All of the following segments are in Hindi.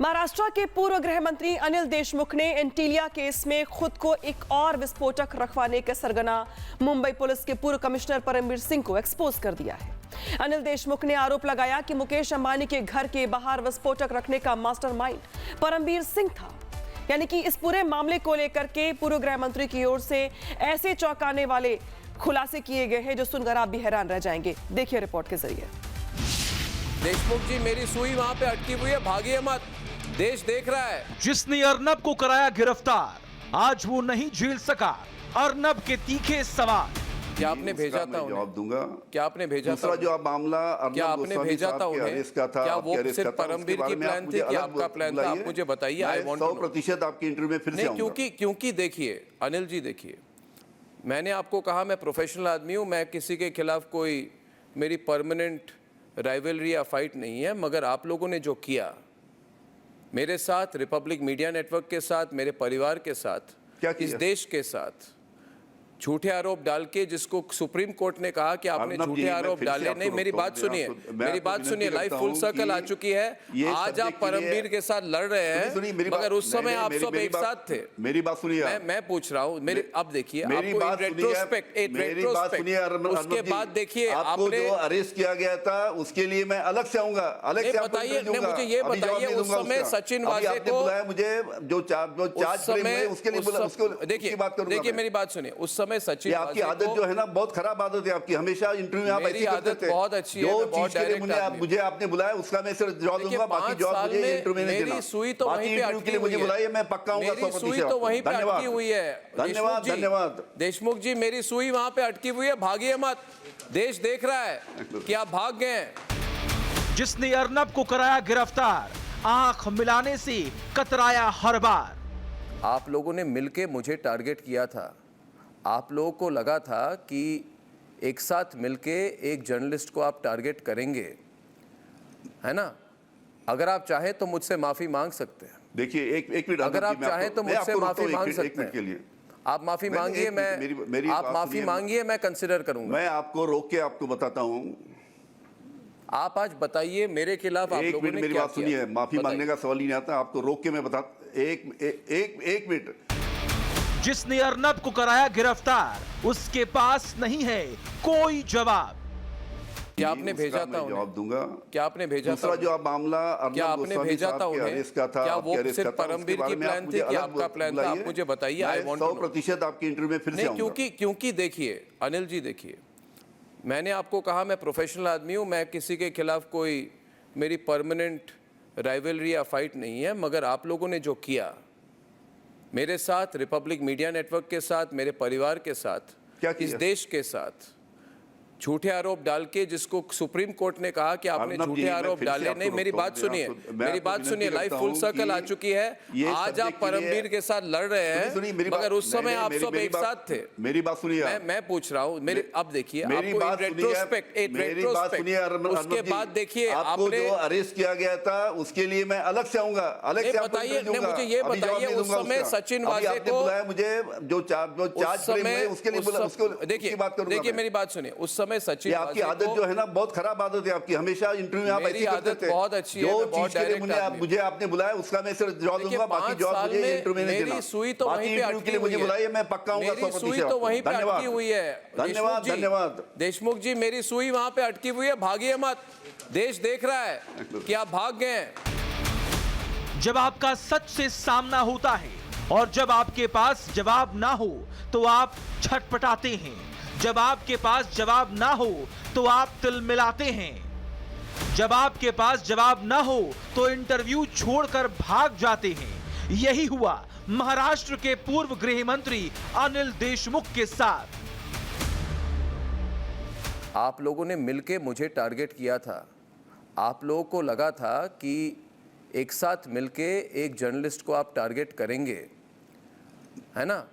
महाराष्ट्र के पूर्व गृह मंत्री अनिल देशमुख ने एंटीलिया केस में खुद को एक और विस्फोटक रखवाने के सरगना मुंबई पुलिस के पूर्व कमिश्नर परमबीर सिंह को एक्सपोज कर दिया है। अनिल देशमुख ने आरोप लगाया कि मुकेश अंबानी के घर के बाहर विस्फोटक रखने का मास्टरमाइंड परमबीर सिंह था। यानी कि इस पूरे मामले को लेकर के पूर्व गृह मंत्री की ओर से ऐसे चौंकाने वाले खुलासे किए गए हैं जो सुनकर आप भी हैरान रह जाएंगे। देखिए रिपोर्ट के जरिए। देशमुख जी, मेरी सुई वहां पे अटकी हुई है, भागिए मत, देश देख रहा है। जिसने अर्नब को कराया गिरफ्तार, आज वो नहीं झेल सका अर्नब के तीखे सवाल। क्या आपने भेजा था उन्हें? जवाब दूंगा। क्या आपने भेजा दूसरा था? जो आप मामला क्या आपने भेजा था उन्हें? क्या वो सिर्फ परमबीर की प्लान थी कि आपका प्लान था? आप मुझे बताइए। आई वांट 100% आपकी इंटरव्यू में फिर से आऊंगा। क्योंकि देखिए अनिल जी, देखिए, मैंने आपको कहा मैं प्रोफेशनल आदमी हूं, मैं किसी के खिलाफ कोई मेरी परमानेंट राइवलरी या फाइट नहीं है, मगर आप लोगों ने जो किया मेरे साथ, रिपब्लिक मीडिया नेटवर्क के साथ, मेरे परिवार के साथ, इस देश के साथ झूठे आरोप डाल के, जिसको सुप्रीम कोर्ट ने कहा कि आपने झूठे आरोप डाले। नहीं, मेरी बात सुनिए, मेरी बात सुनिए। लाइफ फुल सर्कल आ चुकी है। आज आप परमबीर के साथ लड़ रहे हैं, मगर उस समय आप सब एक साथ थे। मेरी बात सुनिए। मैं पूछ रहा हूँ, मेरी अब देखिए, आपको रेट्रोस्पेक्ट, उसके बाद देखिए आपने जो अरेस्ट किया गया था उसके लिए मैं अलग से आऊंगा। अलग से बताइए, मुझे ये बताइए, उस समय सचिन वाजे को मुझे जो चार्ज उसके लिए देखिए मेरी बात सुनिए। उस समय सचिन, आपकी आदत जो है ना, बहुत खराब आदत है आपकी, हमेशा इंटरव्यू में आप ऐसी करते थे। बहुत अच्छी है, जो बहुत चीज के लिए मुझे आपने बुलाया उसका मैं सिर्फ जवाब दूंगा, बाकी जवाब मुझे इंटरव्यू में नहीं देना। मेरी सुई तो वहीं पे अटकी हुई है। मुझे बुलाइए, मैं पक्का आऊंगा। मेरी सुई तो वहीं पे अटकी हुई है। धन्यवाद, धन्यवाद। देशमुख जी, मेरी सुई वहां पे अटकी हुई है, भागिए मत, देश देख रहा है कि आप भाग गए। जिसने अर्नब को कराया गिरफ्तार, आंख मिलाने से कतराया हर बार। आप लोगों ने मिलके मुझे टारगेट किया था। आप लोगों को लगा था कि एक साथ मिलके एक जर्नलिस्ट को आप टारगेट करेंगे, है ना? अगर आप चाहें तो मुझसे माफी मांग सकते हैं। देखिए एक मिनट, अगर आप चाहें तो मुझसे माफी मांग सकते हैं। आप माफी मांगिए, आप माफी मांगिए, मैं कंसिडर करूंगा। मैं आपको रोक के आपको बताता हूं। आप आज बताइए मेरे खिलाफ आप लोगों ने मेरी क्या बात सुनिए। माफी मांगने का सवाल ही नहीं आता, आपको रोक के मैं बता। एक मिनट। जिसने अर्नब को कराया गिरफ्तार, उसके पास नहीं है कोई जवाब। क्या आपने भेजा था उन्हें? जवाब दूंगा। क्या आपने भेजा था? दूसरा जो आप मामला, क्या आपने भेजा था उन्हें? क्या वो सिर्फ परमबीर की प्लान थी कि आपका प्लान था? आप मुझे बताइए। आई वांट 100% आपकी इंटरव्यू में फिर से आऊंगा। क्योंकि देखिए अनिल जी, देखिए, मैंने आपको कहा मैं प्रोफेशनल आदमी हूं, मैं किसी के खिलाफ कोई मेरी परमानेंट राइवलरी या फाइट नहीं है, मगर आप लोगों ने जो किया मेरे साथ, रिपब्लिक मीडिया नेटवर्क के साथ, मेरे परिवार के साथ, इस देश के साथ झूठे आरोप डाल के, जिसको सुप्रीम कोर्ट ने कहा कि आपने झूठे आरोप डाले। नहीं, मेरी बात सुनिए, मेरी बात सुनिए। लाइफ फुल सर्कल आ चुकी है। आज आप परमबीर के साथ लड़ रहे हैं, मगर उस समय आप सब एक साथ थे। मेरी बात सुनिए। मैं पूछ रहा हूँ, मेरी अब देखिए, रेट्रोस्पेक्ट, उसके बाद देखिए आपने जो अरेस्ट किया गया था उसके लिए मैं अलग से आऊंगा। अलग से बताइए, मुझे ये बताइए, उस समय सचिन वाजे को मुझे जो चार्ज उसके लिए देखिए मेरी बात सुनिए। उस समय सचिन, आपकी आदत जो है ना, बहुत खराब आदत है आपकी, हमेशा इंटरव्यू में आप ऐसी करते थे। बहुत अच्छी है, जो बहुत चीज के लिए मुझे आपने बुलाया उसका मैं सिर्फ जवाब दूंगा, बाकी जवाब मुझे इंटरव्यू में नहीं देना। मेरी सुई तो वहीं पे अटकी हुई है। मुझे बुलाइए, मैं पक्का आऊंगा। मेरी सुई तो वहीं पे अटकी हुई है। धन्यवाद, धन्यवाद। देशमुख जी, मेरी सुई वहां पे अटकी हुई है, भागिए मत, देश देख रहा है कि आप भाग गए। जब आपका सच से सामना होता है और जब आपके पास जवाब ना हो तो आप छटपटाते हैं। जब आपके पास जवाब ना हो तो आप तिलमिलाते हैं। जब आपके पास जवाब ना हो तो इंटरव्यू छोड़कर भाग जाते हैं। यही हुआ महाराष्ट्र के पूर्व गृह मंत्री अनिल देशमुख के साथ। आप लोगों ने मिलके मुझे टारगेट किया था। आप लोगों को लगा था कि एक साथ मिलके एक जर्नलिस्ट को आप टारगेट करेंगे, है ना?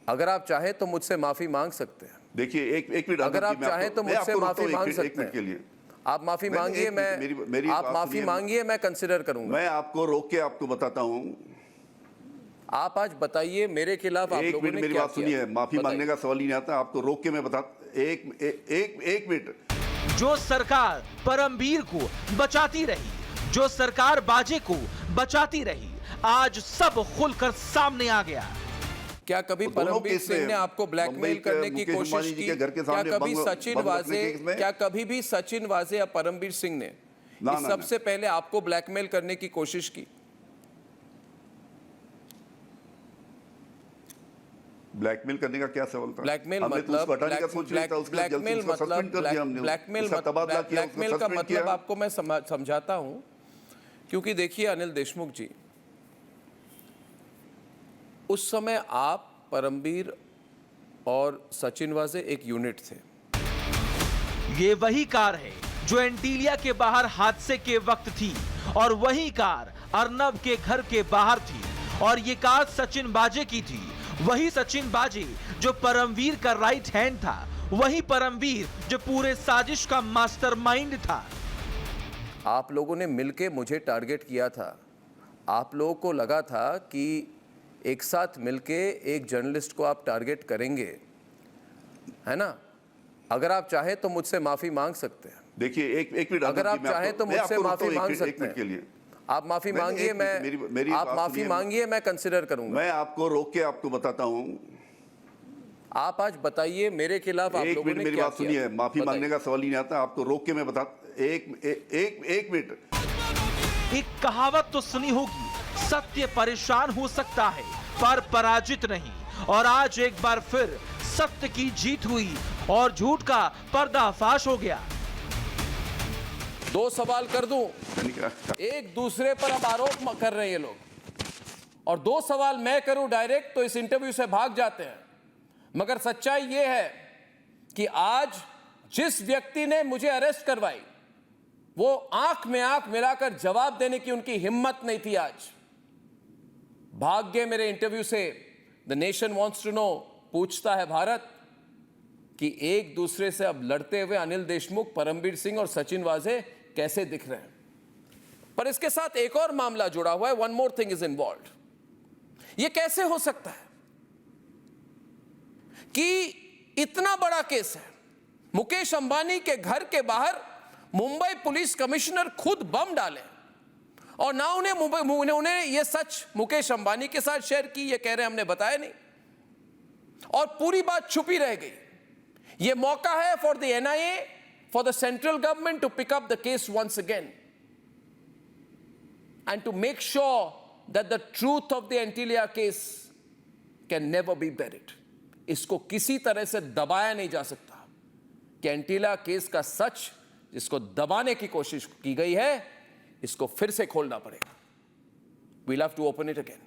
अगर आप चाहें तो मुझसे माफी मांग सकते हैं। देखिए एक मिनट, अगर आप चाहें तो मुझसे माफी मांग सकते हैं। आप माफी मांगिए, आप माफी मांगिए, मैं कंसिडर करूंगा। मैं आपको रोक के आपको बताता हूं। आप आज बताइए मेरे खिलाफ आप लोगों ने मेरी क्या बात सुनिए। माफी मांगने का सवाल ही नहीं आता, आपको रोक के मैं बता। एक मिनट। जो सरकार परमबीर को बचाती रही, जो सरकार बाजे को बचाती रही। आज सब खुलकर सामने आ गया। क्या कभी तो दोनों परमबीर केस सिंह में ने आपको ब्लैकमेल मुंबई के करने की मुकेश कोशिश अंबानी जी की? के घर के क्या सामने कभी बम सचिन रखने वाजे के केस में? क्या कभी भी सचिन वाजे या परमबीर सिंह ने ना, इस ना, सबसे पहले आपको ब्लैकमेल करने की कोशिश की? ब्लैकमेल करने का क्या सवाल था? ब्लैकमेल हमने तो मतलब उसको हटाने का सोच लिया था, उसके बाद जल्दी उसको सस्पेंड कर दिया हमने, उसका तबादला किया, उसको ब्लैकमेल का सस्पेंड मतलब किया। आपको मैं समझाता हूं, क्योंकि देखिए अनिल देशमुख जी, उस समय आप, परमबीर और सचिन वाजे एक यूनिट थे। ये वही कार है जो एंटीलिया के बाहर हादसे के वक्त थी और वही कार अर्नब के घर के बाहर थी और ये कार सचिन बाजे की थी। वही सचिन बाजे जो परमवीर का राइट हैंड था, वही परमवीर जो पूरे साजिश का मास्टरमाइंड था। आप लोगों ने मिलके मुझे टारगेट किया था। आप लोगों को लगा था कि एक साथ मिलके एक जर्नलिस्ट को आप टारगेट करेंगे, है ना? अगर आप चाहे तो मुझसे माफी मांग सकते हैं। देखिए एक मिनट, अगर आप चाहे तो मुझसे माफी मांग सकते एक मिनट के हैं। लिए आप माफी मांगिए, मैं आप माफी मांगिए, मैं कंसिडर करूंगा। मैं आपको रोक के आपको बताता हूं। आप आज बताइए मेरे खिलाफ आप एक लोगों मिनट ने मेरी क्या बात किया? सुनिए, माफी बताइए। मांगने का सवाल ही नहीं आता। आपको रोक के मैं बता एक मिनट। एक कहावत तो सुनी होगी, सत्य परेशान हो सकता है पर पराजित नहीं। और आज एक बार फिर सत्य की जीत हुई और झूठ का पर्दाफाश हो गया। दो सवाल कर दूं, एक दूसरे पर अब आरोप कर रहे हैं ये लोग, और दो सवाल मैं करूं डायरेक्ट तो इस इंटरव्यू से भाग जाते हैं। मगर सच्चाई ये है कि आज जिस व्यक्ति ने मुझे अरेस्ट करवाई, वो आंख में आंख मिलाकर जवाब देने की उनकी हिम्मत नहीं थी। आज भाग गए मेरे इंटरव्यू से। The nation wants to know, पूछता है भारत कि एक दूसरे से अब लड़ते हुए अनिल देशमुख, परमबीर सिंह और सचिन वाजे कैसे दिख रहे हैं। पर इसके साथ एक और मामला जुड़ा हुआ है। One more thing is involved. यह कैसे हो सकता है कि इतना बड़ा केस है, मुकेश अंबानी के घर के बाहर मुंबई पुलिस कमिश्नर खुद बम डाले और ना उन्होंने यह सच मुकेश अंबानी के साथ शेयर की, यह कह रहे हैं हमने बताया नहीं, और पूरी बात छुपी रह गई। यह मौका है for the NIA, for the central government to pick up the case once again and to make sure that the truth of the Antilia case can never be buried. इसको किसी तरह से दबाया नहीं जा सकता कि एंटीलिया केस का सच जिसको दबाने की कोशिश की गई है, इसको फिर से खोलना पड़ेगा। We'll have to open it again.